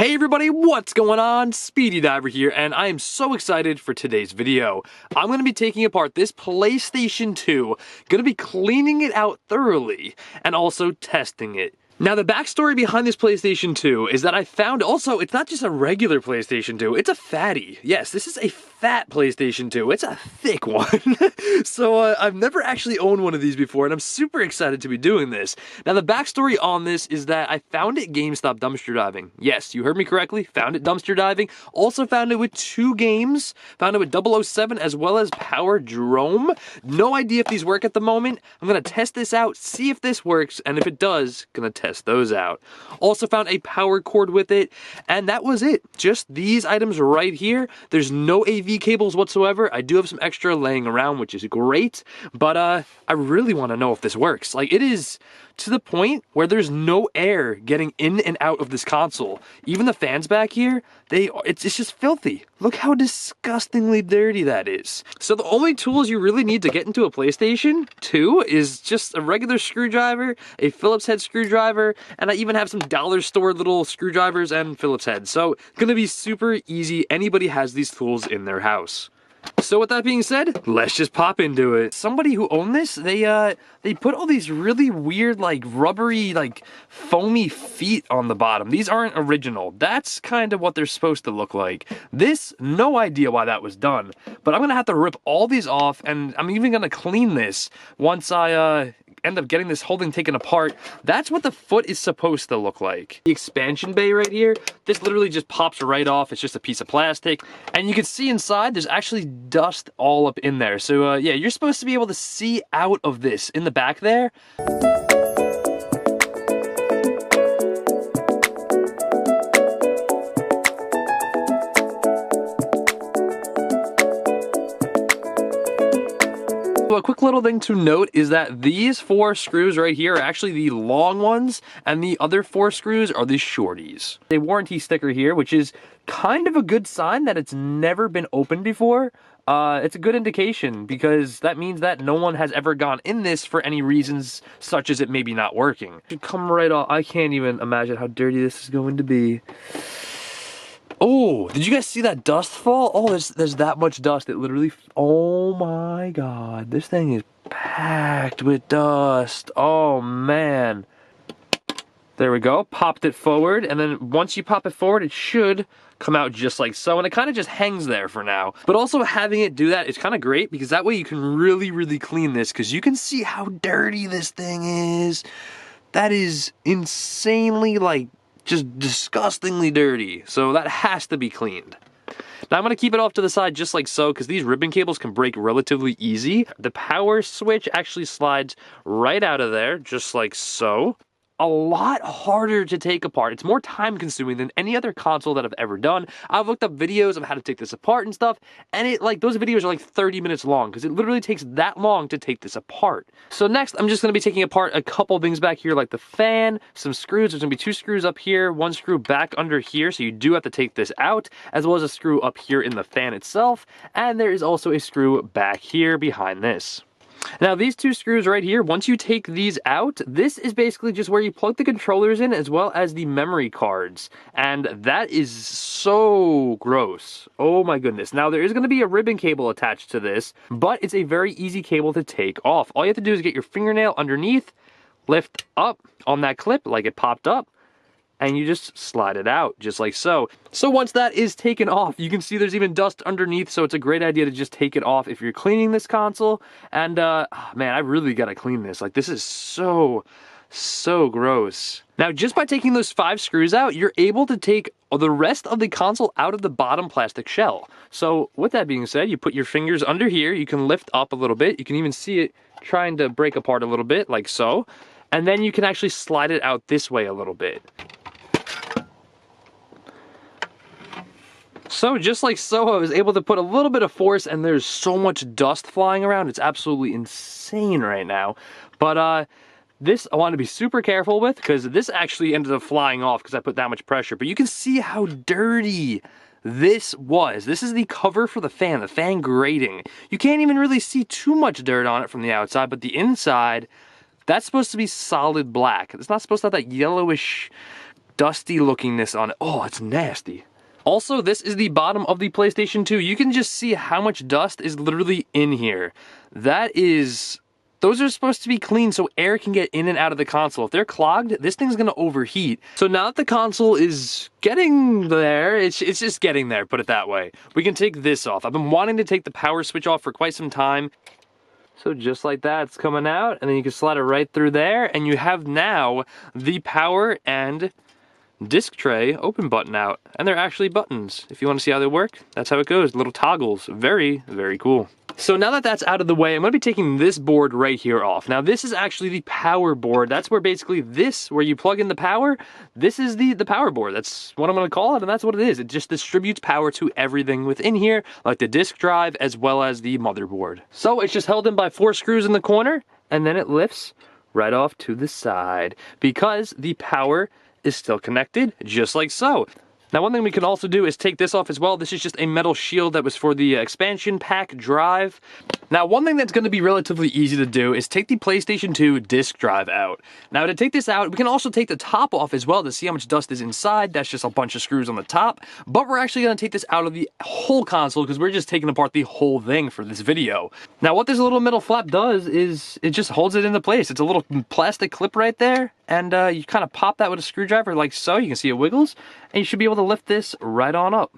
Hey everybody, what's going on? Speedy Diver here, and I am so excited for today's video. I'm going to be taking apart this PlayStation 2, going to be cleaning it out thoroughly, and also testing it. Now, the backstory behind this PlayStation 2 is that I found also, it's not just a regular PlayStation 2, it's a fatty. Yes, this is a fat PlayStation 2. It's a thick one. So I've never actually owned one of these before, and I'm super excited to be doing this. Now, the backstory on this is that I found it GameStop dumpster diving. Yes, you heard me correctly, found it dumpster diving. Also found it with two games. Found it with 007 as well as Power Drome. No idea if these work at the moment. I'm going to test this out, see if this works, and if it does, going to test those out. Also found a power cord with it, and that was it. Just these items right here. There's no AV cables whatsoever. I do have some extra laying around, which is great, but I really want to know if this works. Like, it is to the point where there's no air getting in and out of this console. Even the fans back here, it's just filthy. Look how disgustingly dirty that is. So the only tools you really need to get into a PlayStation 2 is just a regular screwdriver, a Phillips head screwdriver, and I even have some dollar store little screwdrivers and Phillips heads. So gonna be super easy. Anybody has these tools in their house. So with that being said, let's just pop into it. Somebody who owned this, they put all these really weird, like, rubbery, like, foamy feet on the bottom. These aren't original. That's kind of what they're supposed to look like. This, no idea why that was done. But I'm gonna have to rip all these off, and I'm even gonna clean this once I, end up getting this whole thing taken apart. That's what the foot is supposed to look like. The expansion bay right here, this literally just pops right off. It's just a piece of plastic, and you can see inside there's actually dust all up in there. So yeah, you're supposed to be able to see out of this in the back there. A quick little thing to note is that these 4 screws right here are actually the long ones, and the other 4 screws are the shorties. A warranty sticker here, which is kind of a good sign that it's never been opened before. It's a good indication, because that means that no one has ever gone in this for any reasons such as it maybe not working. It should come right off. I can't even imagine how dirty this is going to be. Oh, did you guys see that dust fall? Oh, there's that much dust. It literally, oh my God. This thing is packed with dust. Oh man. There we go, popped it forward, and then once you pop it forward, it should come out just like so, and it kind of just hangs there for now. But also having it do that is kind of great, because that way you can really clean this, because you can see how dirty this thing is. That is insanely, like, just disgustingly dirty. So that has to be cleaned. Now I'm going to keep it off to the side just like so, because these ribbon cables can break relatively easy. The power switch actually slides right out of there, just like so. A lot harder to take apart. It's more time consuming than any other console that I've ever done. I've looked up videos of how to take this apart and stuff, and those videos are like 30 minutes long, because it literally takes that long to take this apart. So next, I'm just going to be taking apart a couple things back here, like the fan, some screws. There's going to be 2 screws up here, 1 screw back under here, so you do have to take this out, as well as a screw up here in the fan itself, and there is also a screw back here behind this. Now these 2 screws right here, once you take these out, this is basically just where you plug the controllers in as well as the memory cards. And that is so gross. Oh my goodness. Now there is going to be a ribbon cable attached to this, but it's a very easy cable to take off. All you have to do is get your fingernail underneath, lift up on that clip like it popped up, and you just slide it out, just like so. So once that is taken off, you can see there's even dust underneath, so it's a great idea to just take it off if you're cleaning this console. And, man, I really gotta clean this. Like, this is so gross. Now, just by taking those 5 screws out, you're able to take the rest of the console out of the bottom plastic shell. So with that being said, you put your fingers under here, you can lift up a little bit, you can even see it trying to break apart a little bit, like so. And then you can actually slide it out this way a little bit. So just like so, I was able to put a little bit of force, and there's so much dust flying around. It's absolutely insane right now. But this I want to be super careful with, because this actually ended up flying off because I put that much pressure. But you can see how dirty this was. This is the cover for the fan grating. You can't even really see too much dirt on it from the outside, but the inside, that's supposed to be solid black. It's not supposed to have that yellowish dusty lookingness on it. Oh, it's nasty. Also, this is the bottom of the PlayStation 2. You can just see how much dust is literally in here. Those are supposed to be clean so air can get in and out of the console. If they're clogged, this thing's gonna overheat. So now that the console is getting there, it's just getting there, put it that way. We can take this off. I've been wanting to take the power switch off for quite some time. So just like that, it's coming out, and then you can slide it right through there, and you have now the power and disc tray open button out. And they're actually buttons. If you want to see how they work, that's how it goes. Little toggles. Very, very cool. So now that that's out of the way, I'm going to be taking this board right here off. Now this is actually the power board. That's where basically where you plug in the power, this is the power board. That's what I'm going to call it, and that's what it is. It just distributes power to everything within here, like the disk drive as well as the motherboard. So it's just held in by 4 screws in the corner, and then it lifts right off to the side because the power is still connected, just like so. Now one thing we can also do is take this off as well. This is just a metal shield that was for the expansion pack drive. Now one thing that's going to be relatively easy to do is take the PlayStation 2 disc drive out. Now to take this out, we can also take the top off as well to see how much dust is inside. That's just a bunch of screws on the top. But we're actually going to take this out of the whole console because we're just taking apart the whole thing for this video. Now what this little metal flap does is it just holds it into place. It's a little plastic clip right there. And you kind of pop that with a screwdriver like so. You can see it wiggles. And you should be able to lift this right on up.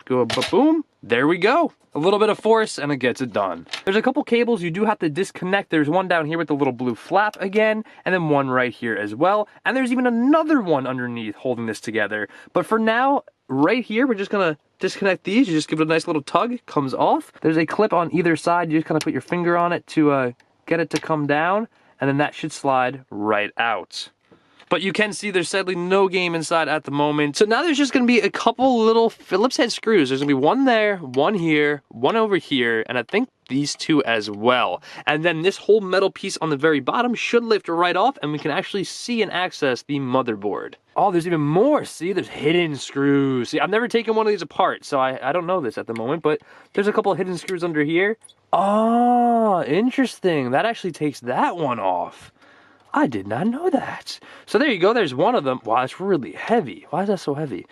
Go boom. There we go. A little bit of force and it gets it done. There's a couple cables you do have to disconnect. There's one down here with the little blue flap again. And then one right here as well. And there's even another one underneath holding this together. But for now, right here, we're just going to disconnect these. You just give it a nice little tug. Comes off. There's a clip on either side. You just kind of put your finger on it to get it to come down. And then that should slide right out. But you can see there's sadly no game inside at the moment. So now there's just going to be a couple little Phillips head screws. There's going to be one there, one here, one over here, and I think these 2 as well. And then this whole metal piece on the very bottom should lift right off, and we can actually see and access the motherboard. Oh, there's even more. See, there's hidden screws. See, I've never taken one of these apart, so I don't know this at the moment, but there's a couple of hidden screws under here. Oh, interesting. That actually takes that one off. I did not know that. So there you go, there's one of them. Wow, it's really heavy. Why is that so heavy?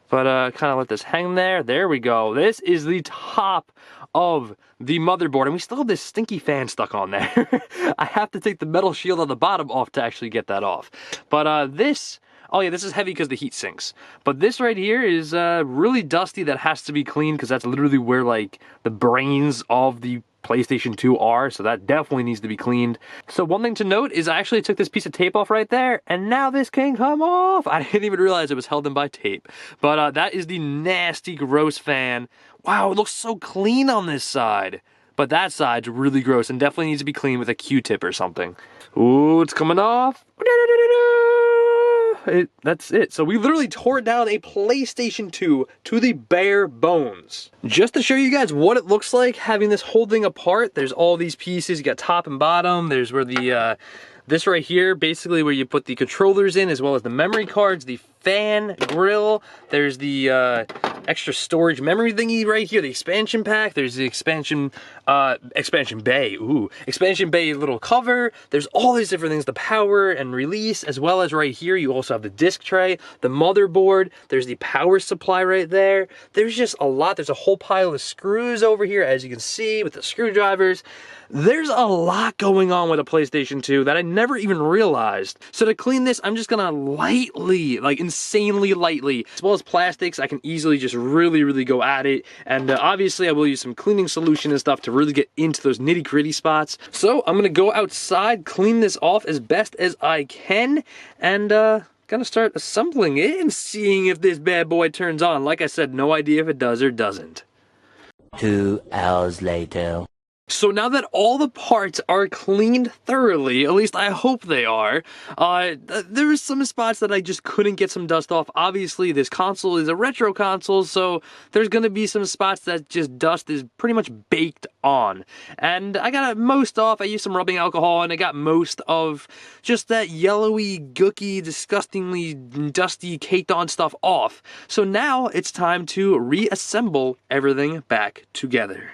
But kind of let this hang there. There we go. This is the top of the motherboard. And we still have this stinky fan stuck on there. I have to take the metal shield on the bottom off to actually get that off. But this... Oh yeah, this is heavy because the heat sinks. But this right here is really dusty. That has to be cleaned because that's literally where like the brains of the PlayStation 2 are, so that definitely needs to be cleaned. So one thing to note is I actually took this piece of tape off right there, and now this can come off. I didn't even realize it was held in by tape. But that is the nasty, gross fan. Wow, it looks so clean on this side. But that side's really gross and definitely needs to be cleaned with a Q-tip or something. Ooh, it's coming off. That's it. So we literally tore down a PlayStation 2 to the bare bones. Just to show you guys what it looks like having this whole thing apart, there's all these pieces. You got top and bottom. There's where the this right here, basically where you put the controllers in, as well as the memory cards, the fan grill. There's the extra storage memory thingy right here, the expansion pack. There's the expansion bay. Ooh, expansion bay little cover. There's all these different things, the power and release, as well as right here, you also have the disc tray, the motherboard. There's the power supply right there. There's just a lot. There's a whole pile of screws over here, as you can see, with the screwdrivers. There's a lot going on with a PlayStation 2 that I never even realized. So to clean this, I'm just gonna lightly, like insanely lightly, as well as plastics, I can easily just really go at it. And obviously I will use some cleaning solution and stuff to really get into those nitty gritty spots. So I'm gonna go outside, clean this off as best as I can, and gonna start assembling it and seeing if this bad boy turns on. Like I said, no idea if it does or doesn't. 2 hours later. So now that all the parts are cleaned thoroughly, at least I hope they are, there are some spots that I just couldn't get some dust off. Obviously, this console is a retro console, so there's going to be some spots that just dust is pretty much baked on. And I got most off. I used some rubbing alcohol, and I got most of just that yellowy, gooky, disgustingly dusty, caked on stuff off. So now it's time to reassemble everything back together.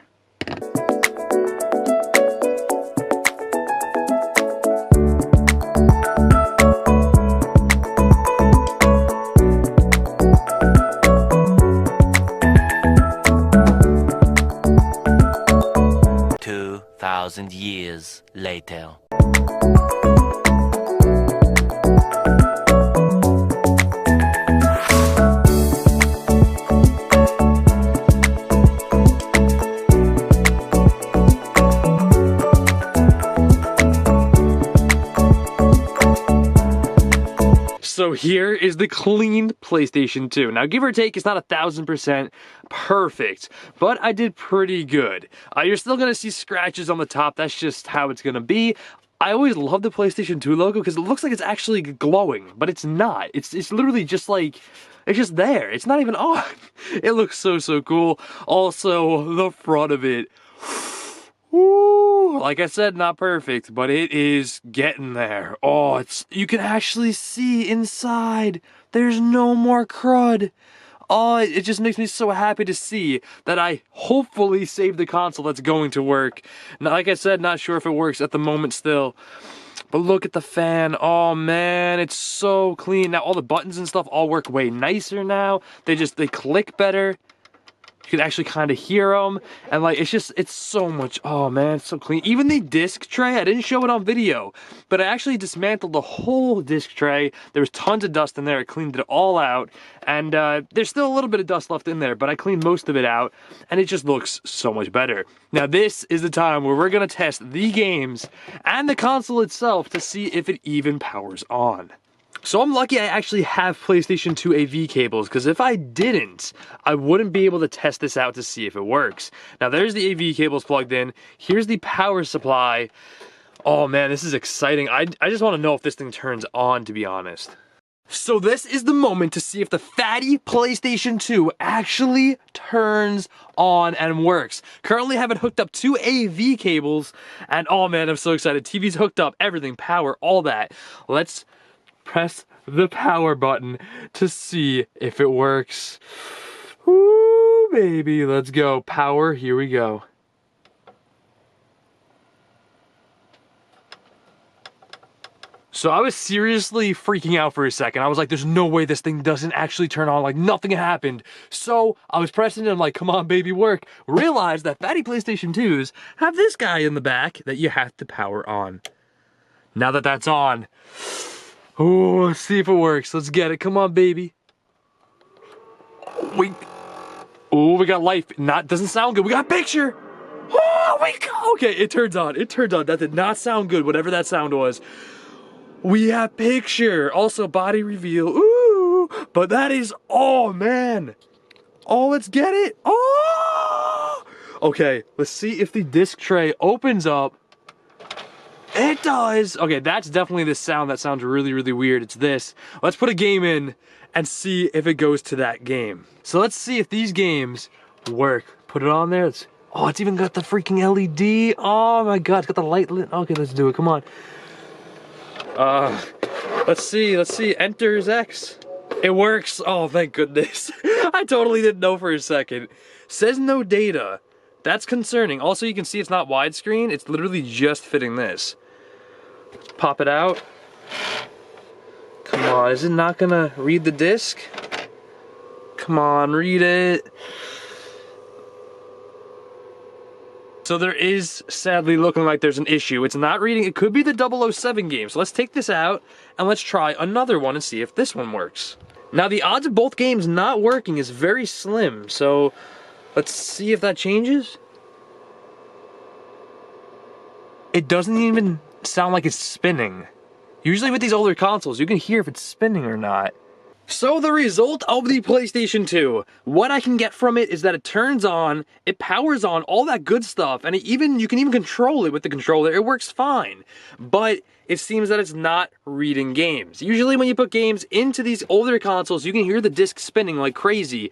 2,000 years later. So here is the cleaned PlayStation 2. Now, give or take, it's not 1,000% perfect, but I did pretty good. You're still gonna see scratches on the top. That's just how it's gonna be. I always love the PlayStation 2 logo because it looks like it's actually glowing, but it's not. It's literally just like, it's just there. It's not even on. It looks so cool. Also, the front of it. Woo, like I said, not perfect, but it is getting there. Oh, you can actually see inside. There's no more crud. Oh, it just makes me so happy to see that I hopefully saved the console that's going to work. Now, like I said, not sure if it works at the moment still. But look at the fan. Oh man, it's so clean. Now all the buttons and stuff all work way nicer now. They click better. You can actually kind of hear them, and like it's so much. Oh man, it's so clean. Even the disc tray, I didn't show it on video, but I actually dismantled the whole disc tray. There was tons of dust in there. I cleaned it all out, and there's still a little bit of dust left in there, but I cleaned most of it out, and it just looks so much better. Now this is the time where we're gonna test the games and the console itself to see if it even powers on. So I'm lucky I actually have PlayStation 2 AV cables, because if I didn't, I wouldn't be able to test this out to see if it works. Now there's the AV cables plugged in. Here's the power supply. Oh man, this is exciting. I just want to know if this thing turns on, to be honest. So this is the moment to see if the fatty PlayStation 2 actually turns on and works. Currently have it hooked up to AV cables, and oh man, I'm so excited. TV's hooked up, everything, power, all that. Let's press the power button to see if it works. Ooh, baby, let's go. Power, here we go. So I was seriously freaking out for a second. I was like, there's no way this thing doesn't actually turn on, like nothing happened. So I was pressing it, I'm like, come on baby, work. Realized that fatty PlayStation 2s have this guy in the back that you have to power on. Now that that's on, oh, let's see if it works. Let's get it. Come on, baby. We got life. Doesn't sound good. We got a picture. Oh, okay, it turns on. It turned on. That did not sound good, whatever that sound was. We have picture. Also, body reveal. Ooh, but that is, oh, man. Oh, let's get it. Oh, okay, let's see if the disc tray opens up. It does! Okay, that's definitely the sound that sounds really weird. It's this. Let's put a game in and see if it goes to that game. So let's see if these games work. Put it on there. It's even got the freaking LED. Oh my god, it's got the light lit. Okay, let's do it. Come on. Let's see. Enters X. It works. Oh, thank goodness. I totally didn't know for a second. Says no data. That's concerning. Also, you can see it's not widescreen. It's literally just fitting this. Let's pop it out. Come on, is it not gonna read the disc? Come on, read it. So there is sadly looking like there's an issue. It's not reading. It could be the 007 game. So let's take this out and let's try another one and see if this one works. Now the odds of both games not working is very slim. So let's see if that changes. It doesn't even sound like it's spinning. Usually with these older consoles, you can hear if it's spinning or not. So the result of the PlayStation 2, what I can get from it is that it turns on, it powers on, all that good stuff, and you can even control it with the controller. It works fine, but it seems that it's not reading games. Usually when you put games into these older consoles, you can hear the disc spinning like crazy.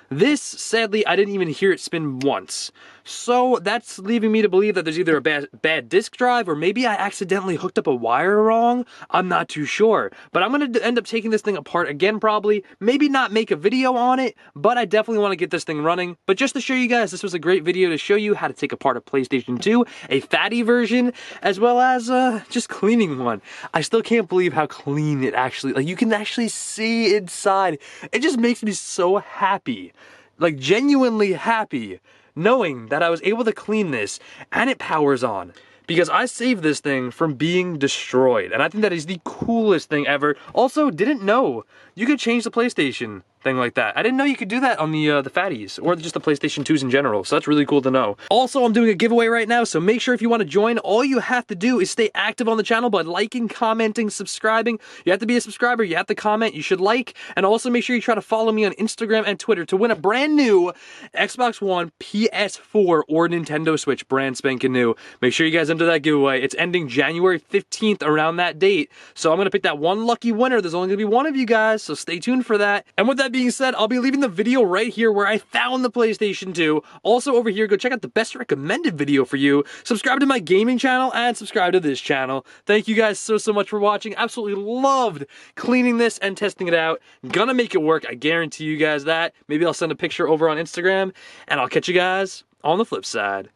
This, sadly, I didn't even hear it spin once. So that's leaving me to believe that there's either a bad disk drive or maybe I accidentally hooked up a wire wrong. I'm not too sure. But I'm going to end up taking this thing apart again probably. Maybe not make a video on it, but I definitely want to get this thing running. But just to show you guys, this was a great video to show you how to take apart a PlayStation 2, a fatty version, as well as just cleaning one. I still can't believe how clean it actually, like you can actually see inside. It just makes me so happy. Like genuinely happy knowing that I was able to clean this and it powers on. because I saved this thing from being destroyed, and I think that is the coolest thing ever. Also, didn't know you could change the PlayStation thing like that. I didn't know you could do that on the fatties, or just the PlayStation 2s in general, so that's really cool to know. Also, I'm doing a giveaway right now, so make sure if you want to join, all you have to do is stay active on the channel by liking, commenting, subscribing. You have to be a subscriber, you have to comment, you should like, and also make sure you try to follow me on Instagram and Twitter to win a brand new Xbox One, PS4, or Nintendo Switch, brand spanking new. Make sure you guys enter that giveaway. It's ending January 15th, around that date, so I'm going to pick that one lucky winner. There's only going to be one of you guys, so stay tuned for that. And with that being said, I'll be leaving the video right here where I found the PlayStation 2. Also over here, go check out the best recommended video for you. Subscribe to my gaming channel and subscribe to this channel. Thank you guys so much for watching. Absolutely loved cleaning this and testing it out. Gonna make it work, I guarantee you guys that. Maybe I'll send a picture over on Instagram, and I'll catch you guys on the flip side.